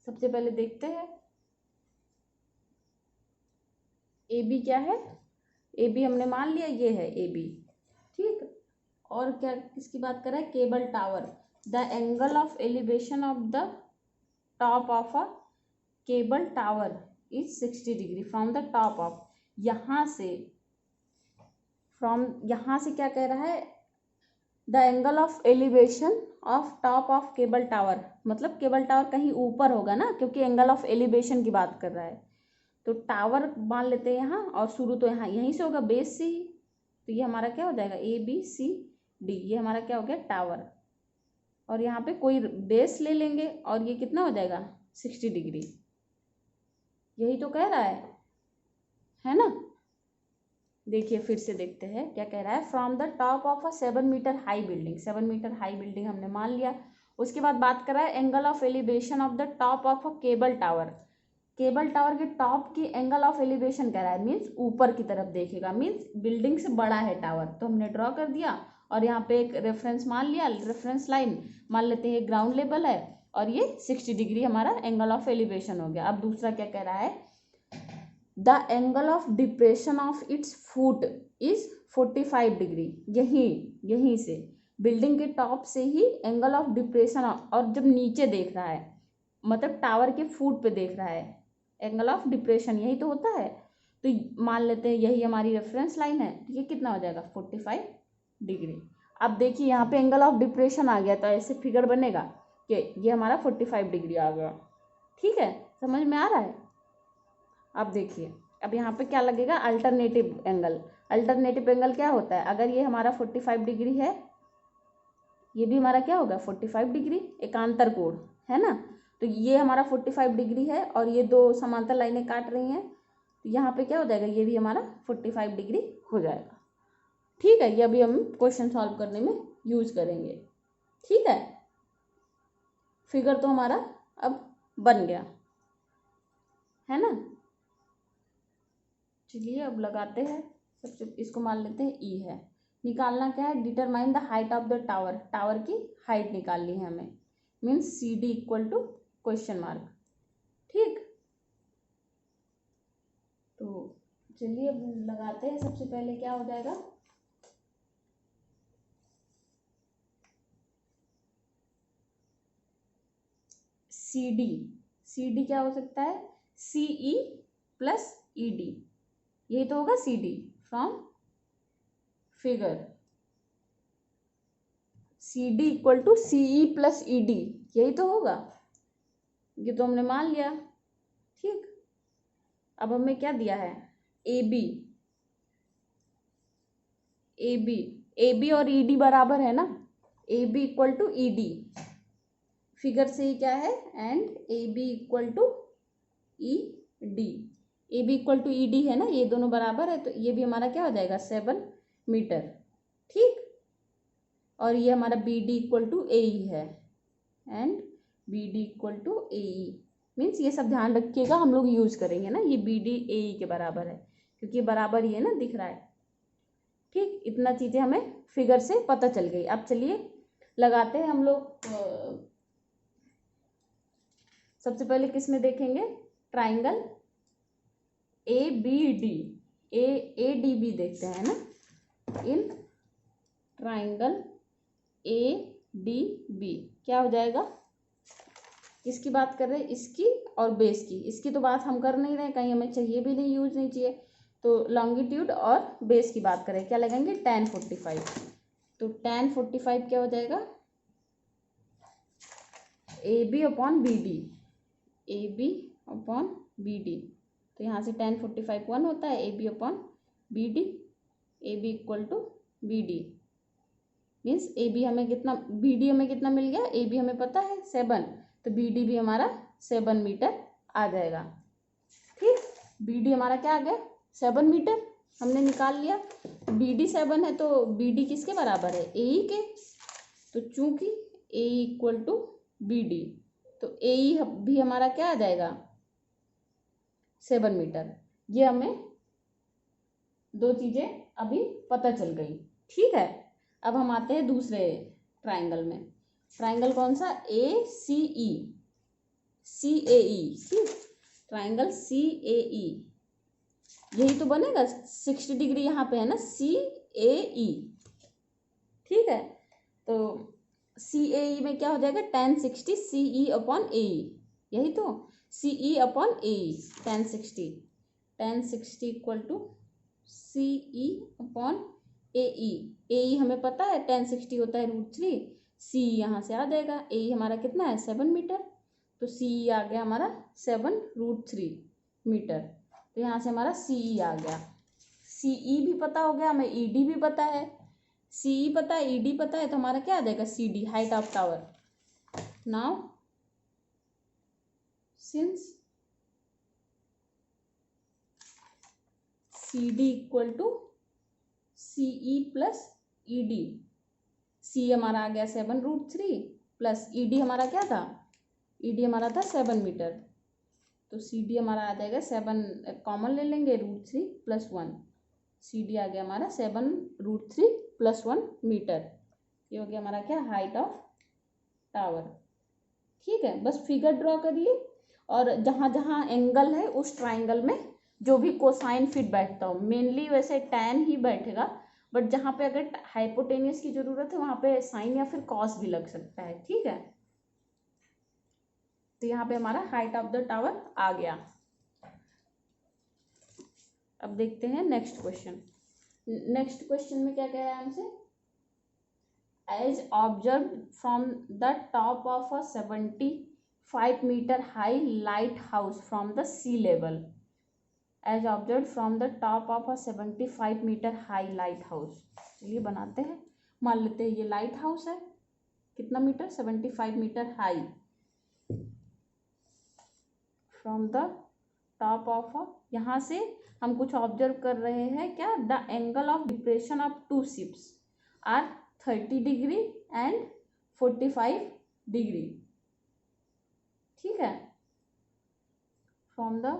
सबसे पहले देखते हैं ए बी क्या है, ए बी हमने मान लिया ये है ए बी। ठीक, और क्या किसकी बात कर रहा है, cable tower, the angle of elevation of the top of a cable tower is 60 degree from the top of, यहाँ से क्या कह रहा है, the angle of elevation of top of cable tower, मतलब केबल टावर कहीं ऊपर होगा ना, क्योंकि एंगल ऑफ एलिवेशन की बात कर रहा है। तो टावर मान लेते हैं यहाँ, और शुरू तो यहाँ यहीं से होगा, बेस से ही, तो ये हमारा क्या हो जाएगा ABCD, ये हमारा क्या हो गया टावर, और यहाँ पे कोई बेस ले लेंगे और ये कितना हो जाएगा 60 डिग्री, यही तो कह रहा है ना। देखिए फिर से देखते हैं क्या कह रहा है, from the top of a 7 metre high building, 7 metre high building हमने मान लिया। उसके बाद बात कर रहा है angle of elevation of the top of a cable tower, cable tower के टॉप की एंगल ऑफ एलिवेशन कह रहा है, मीन्स ऊपर की तरफ देखेगा, मीन्स बिल्डिंग से बड़ा है टावर, तो हमने ड्रॉ कर दिया, और यहाँ पे एक रेफरेंस मान लिया, रेफरेंस लाइन मान लेते हैं ग्राउंड लेवल है, और ये 60 डिग्री हमारा एंगल ऑफ एलिवेशन हो गया। अब दूसरा क्या कह रहा है, the angle of depression of its foot is 45 degree, यहीं से बिल्डिंग के टॉप से ही एंगल ऑफ डिप्रेशन, और जब नीचे देख रहा है मतलब टावर के फुट पे देख रहा है, एंगल ऑफ डिप्रेशन यही तो होता है, तो मान लेते हैं यही हमारी रेफरेंस लाइन है, तो ये कितना हो जाएगा 45 डिग्री। अब देखिए यहाँ पे एंगल ऑफ डिप्रेशन आ गया, तो ऐसे फिगर बनेगा कि ये हमारा 45 डिग्री आ गया। ठीक है, समझ में आ रहा है। अब देखिए, अब यहाँ पे क्या लगेगा, अल्टरनेटिव एंगल। अल्टरनेटिव एंगल क्या होता है, अगर ये हमारा 45 डिग्री है, ये भी हमारा क्या होगा 45 डिग्री, एकांतर कोण है ना, तो ये हमारा 45 डिग्री है, और ये दो समांतर लाइनें काट रही हैं, तो यहाँ पे क्या हो जाएगा, ये भी हमारा 45 डिग्री हो जाएगा। ठीक है, ये अभी हम क्वेश्चन सॉल्व करने में यूज करेंगे। ठीक है, फिगर तो हमारा अब बन गया है ना। चलिए अब लगाते हैं, सबसे इसको मान लेते हैं ई है, निकालना क्या है, determine the height of the tower, tower की हाइट निकालनी है हमें, means CD equal to question mark. ठीक, तो चलिए अब लगाते हैं, सबसे पहले क्या हो जाएगा, CD क्या हो सकता है, CE प्लस ED, यही तो होगा CD from figure, CD equal to CE plus ED, यही तो होगा, ये तो हमने मान लिया। ठीक, अब हमें क्या दिया है, AB और ED बराबर है ना, AB equal to ED, figure से ही क्या है, and AB equal to ED, AB equal to ED है ना, ये दोनों बराबर है, तो ये भी हमारा क्या हो जाएगा 7 मीटर। ठीक, और ये हमारा B D equal to A E है, and B D equal to A E means ये सब ध्यान रखिएगा, हम लोग यूज करेंगे ना, ये बी डी ए ई के बराबर है क्योंकि बराबर ही है ना, दिख रहा है। ठीक, इतना चीज़ें हमें फिगर से पता चल गई। अब चलिए लगाते हैं हम लोग। सबसे पहले किस में देखेंगे, triangle A B D, A D B देखते हैं ना, in triangle A D B क्या हो जाएगा, किसकी बात कर रहे हैं, इसकी और बेस की। इसकी तो बात हम कर नहीं रहे, कहीं हमें चाहिए भी नहीं, यूज नहीं चाहिए, तो लॉन्गिट्यूड और बेस की बात करें, क्या लगाएंगे, tan 45। तो tan 45 क्या हो जाएगा, A B upon B D, A B upon B D. तो यहाँ से tan 45 1 होता है, A B upon B D, A B equal to B D means A B हमें कितना, बी डी हमें कितना मिल गया, ए बी हमें पता है 7, तो बी डी भी हमारा 7 मीटर आ जाएगा। ठीक, बी डी हमारा क्या आ गया, 7 मीटर हमने निकाल लिया। बी डी 7 है तो बी डी किसके बराबर है, ए ई के। तो चूंकि ए इक्वल टू बी डी, तो ए ई भी हमारा क्या आ जाएगा, 7 मीटर। ये हमें दो चीज़ें अभी पता चल गई। ठीक है, अब हम आते हैं दूसरे ट्राइंगल में। ट्राइंगल कौन सा, ए सी ई, सी ए ई, ठीक, ट्राइंगल सी ए ई, यही तो बनेगा, 60 डिग्री यहाँ पे है ना, सी ए ई। ठीक है, तो सी ए ई में क्या हो जाएगा, tan 60 C E upon A E, यही तो, C E upon A E, tan 60 equal to C E upon A E हमें पता है tan 60 होता है √3, सी यहाँ से आ जाएगा, ए ई हमारा कितना है 7 मीटर, तो सी ई आ गया हमारा 7√3 मीटर। तो यहाँ से हमारा सी ई आ गया, सी ई भी पता हो गया हमें, ई डी भी पता है, सी ई पता है, ई डी पता है, तो हमारा क्या आ जाएगा, C D, height of tower. Now since C D equal to C E plus E D, C हमारा आ गया 7√3 प्लस ई डी हमारा क्या था, ई डी हमारा था 7 मीटर, तो सी डी हमारा आ जाएगा 7, कॉमन ले लेंगे, √3 + 1, सी डी आ गया हमारा 7√3 + 1 मीटर। ये हो गया हमारा क्या, हाइट ऑफ टावर। ठीक है, बस फिगर ड्रॉ करिए, और जहाँ जहाँ एंगल है उस ट्राइंगल में जो भी कोसाइन फिट बैठता हो, मेनली वैसे tan ही बैठेगा, बट जहाँ पे अगर हाइपोटेनियस की जरूरत है वहाँ पे साइन या फिर कॉस भी लग सकता है। ठीक है, तो यहाँ पे हमारा हाइट ऑफ द टावर आ गया। अब देखते हैं नेक्स्ट क्वेश्चन। नेक्स्ट क्वेश्चन में क्या कह रहा है हमसे, as observe from the top of a 75 metre high lighthouse from the sea level, as observe from the top of a 75 metre high lighthouse. चलिए बनाते हैं, मान लेते हैं ये लाइट हाउस है, कितना metre, 75 metre high, from the top of a, यहाँ से हम कुछ ऑब्जर्व कर रहे हैं क्या, the angle of depression of 2 ships are 30 degree and 45 degree. ठीक है, फ्रॉम द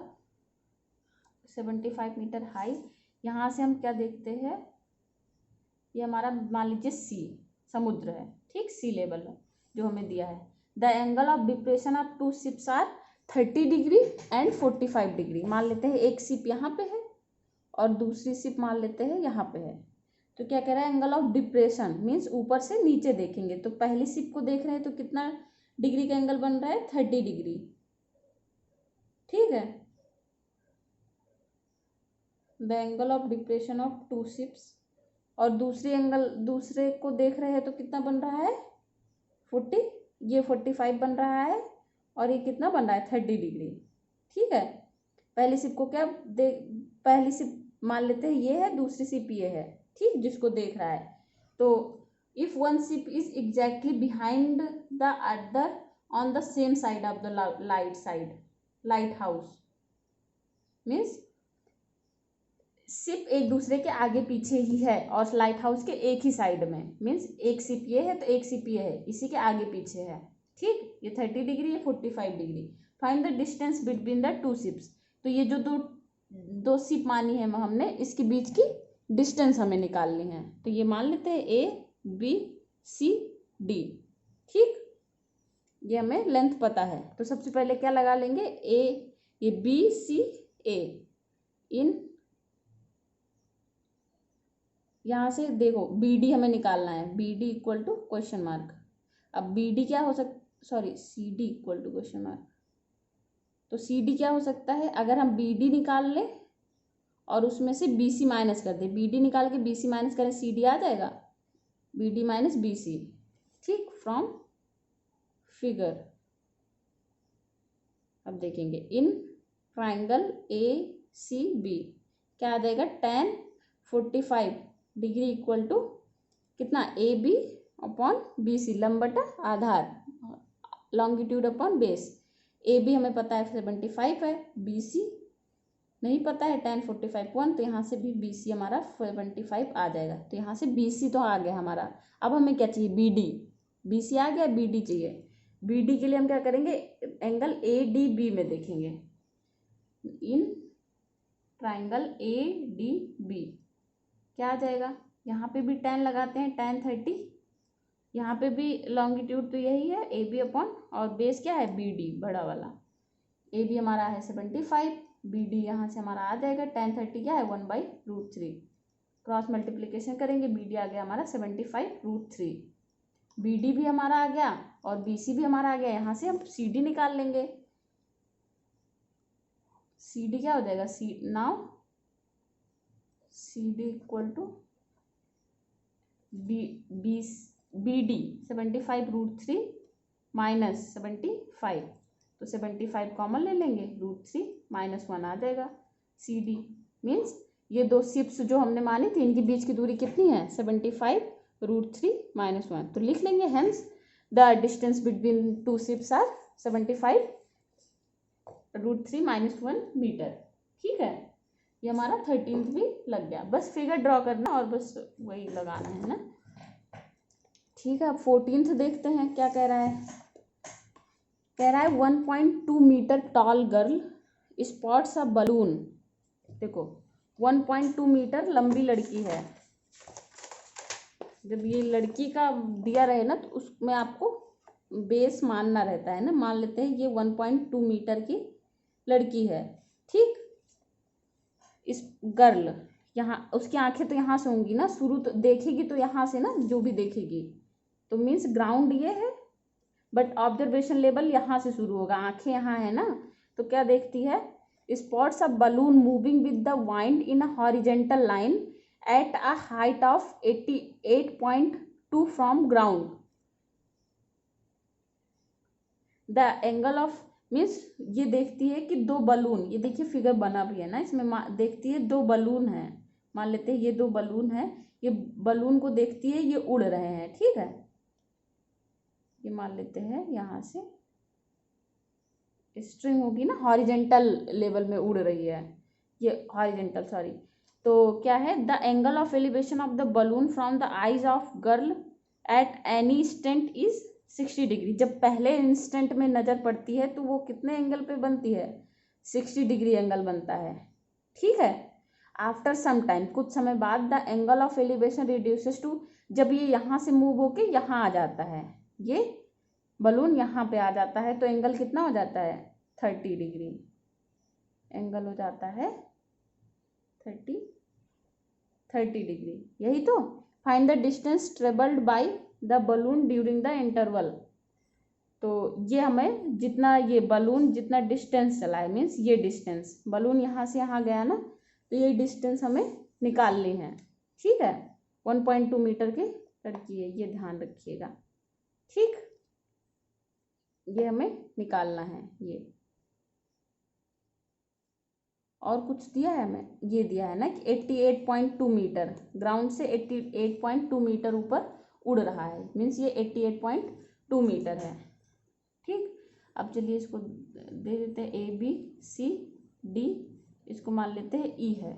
75 मीटर हाई, यहाँ से हम क्या देखते हैं, ये हमारा मान लीजिए सी समुद्र है, ठीक, सी लेवल है जो हमें दिया है। The angle of depression of 2 ships are 30 degree and 45 degree. मान लेते हैं एक शिप यहाँ पे है और दूसरी शिप मान लेते हैं यहाँ पे है, तो क्या कह रहा है, एंगल ऑफ डिप्रेशन मीन्स ऊपर से नीचे देखेंगे, तो पहली शिप को देख रहे हैं तो कितना डिग्री का एंगल बन रहा है, 30 डिग्री। ठीक है, the angle of depression of 2 ships, और दूसरे को देख रहे हैं तो कितना बन रहा है, 40, ये 45 बन रहा है, और ये कितना बन रहा है, 30 डिग्री। ठीक है, पहली शिप को क्या पहली शिप मान लेते हैं ये है, दूसरी शिप ये है, ठीक, जिसको देख रहा है। तो if one ship is exactly behind the other on the same side of the light house, means ship एक दूसरे के आगे पीछे ही है और लाइट हाउस के एक ही साइड में, मीन्स एक शिप ये है तो एक शिप ये है, इसी के आगे पीछे है। ठीक, ये 30 डिग्री, ये 45 degree. Find the distance between the two ships. तो ये जो दो शिप मानी है हमने, इसके बीच की डिस्टेंस हमें निकालनी है। तो ये मान लेते हैं ए बी सी डी। ठीक, ये हमें लेंथ पता है। तो सबसे पहले क्या लगा लेंगे, ए, ये बी सी ए, इन यहाँ से देखो बी डी हमें निकालना है, B D equal to question mark. अब बी डी क्या हो sorry C D equal to question mark. तो सी डी क्या हो सकता है, अगर हम बी डी निकाल लें और उसमें से बी सी माइनस कर दें, बी डी निकाल के बी सी माइनस करें, सी डी आ जाएगा, B D minus B C. ठीक, फ्रॉम फिगर। अब देखेंगे in triangle A C B क्या आ जाएगा, tan 45 डिग्री इक्वल टू कितना, A B upon B C, लंब बटा आधार, longitude upon base. A B हमें पता है 75 है, बी सी नहीं पता है, tan 45 1, तो यहाँ से भी बी सी हमारा 75 आ जाएगा। तो यहाँ से बी सी तो आ गया हमारा। अब हमें क्या चाहिए, बी डी। बी सी आ गया, बी डी चाहिए। बी डी के लिए हम क्या करेंगे, एंगल ए डी बी में देखेंगे, in triangle A D B क्या आ जाएगा, यहाँ पे भी tan लगाते हैं, tan 30, यहाँ पे भी लॉन्गिट्यूड तो यही है ए बी अपॉन, और बेस क्या है बी डी बड़ा वाला। ए बी हमारा है 75, बी डी यहाँ से हमारा आ जाएगा, tan 30 क्या है 1/√3। क्रॉस मल्टीप्लीकेशन करेंगे, बी डी आ गया हमारा 75√3। बी डी भी हमारा आ गया और बी सी भी हमारा आ गया। यहाँ से हम सी डी निकाल लेंगे। सी डी क्या हो जाएगा, C now C D equal to B D 75√3 minus 75, तो 75 कॉमन ले लेंगे, √3 माइनस 1 आ जाएगा। सी डी मीन्स ये दो शिप्स जो हमने मानी थी, इनके बीच की दूरी कितनी है, 75√3 माइनस 1। तो लिख लेंगे hence the distance between two ships are 75√3 minus 1 metre. ठीक है, ये हमारा 13th भी लग गया। बस फिगर ड्रॉ करना और बस वही लगाना है ना। ठीक है, अब 14th देखते हैं क्या कह रहा है। कह रहा है 1.2 metre tall girl spots a balloon. देखो 1.2 मीटर लंबी लड़की है। जब ये लड़की का दिया रहे ना तो उसमें आपको बेस मानना रहता है ना। मान लेते हैं ये 1.2 मीटर की लड़की है। ठीक, इस गर्ल यहाँ, उसकी आंखें तो यहाँ से होंगी ना, शुरू तो देखेगी तो यहाँ से ना, जो भी देखेगी तो मीन्स ग्राउंड ये है, बट ऑब्जर्वेशन लेवल यहाँ से शुरू होगा, आंखें यहाँ है ना। तो क्या देखती है, spots of balloon moving with the wind in a horizontal line at a height of 88.2 from ground. The angle of means ये देखती है कि दो बलून, ये देखिए फिगर बना भी है ना इसमें, देखती है दो बलून है। मान लेते हैं ये दो बलून है, ये बलून को देखती है, ये उड़ रहे हैं। ठीक है, ये मान लेते हैं यहाँ से स्ट्रिंग होगी ना, हॉरिजेंटल लेवल में उड़ रही है, ये हॉरिजेंटल सॉरी। तो क्या है, the angle of elevation of the balloon from the eyes of girl at any instant is 60 degree. जब पहले इंस्टेंट में नज़र पड़ती है तो वो कितने एंगल पे बनती है, 60 डिग्री एंगल बनता है। ठीक है, आफ्टर सम टाइम, कुछ समय बाद, the angle of elevation reduces to, जब ये यहाँ से मूव होके यहाँ आ जाता है, ये बलून यहाँ पे आ जाता है तो एंगल कितना हो जाता है, 30 डिग्री एंगल हो जाता है, 30 डिग्री। यही तो, find the distance travelled by the balloon during the interval. तो ये हमें जितना, ये बलून जितना डिस्टेंस चला है, मीन्स ये डिस्टेंस, बलून यहाँ से यहाँ गया ना, तो ये डिस्टेंस हमें निकालनी है। ठीक है, 1.2 मीटर की लड़की है, ये ध्यान रखिएगा। ठीक, ये हमें निकालना है। ये और कुछ दिया है हमें, ये दिया है ना कि 88.2 मीटर, ग्राउंड से 88.2 मीटर ऊपर उड़ रहा है, मीन्स ये 88.2 मीटर है। ठीक, अब चलिए इसको दे देते हैं ए बी सी डी, इसको मान लेते हैं ई है।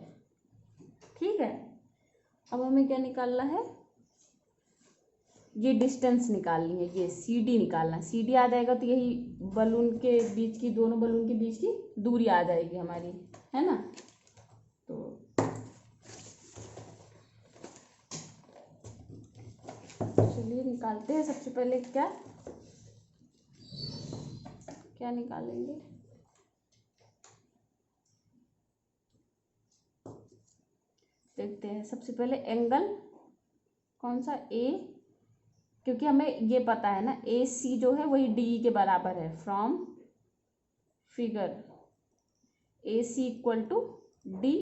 ठीक है। अब हमें क्या निकालना है, ये डिस्टेंस निकालनी है, ये सी डी निकालना है। सी डी आ जाएगा तो यही बलून के बीच की, दोनों बलून के बीच की दूरी आ जाएगी हमारी, है ना। तो चलिए निकालते हैं। सबसे पहले क्या क्या निकालेंगे, देखते हैं। सबसे पहले एंगल कौन सा, ए, क्योंकि हमें ये पता है ना ए सी जो है वही डी के बराबर है। From figure A C equal to D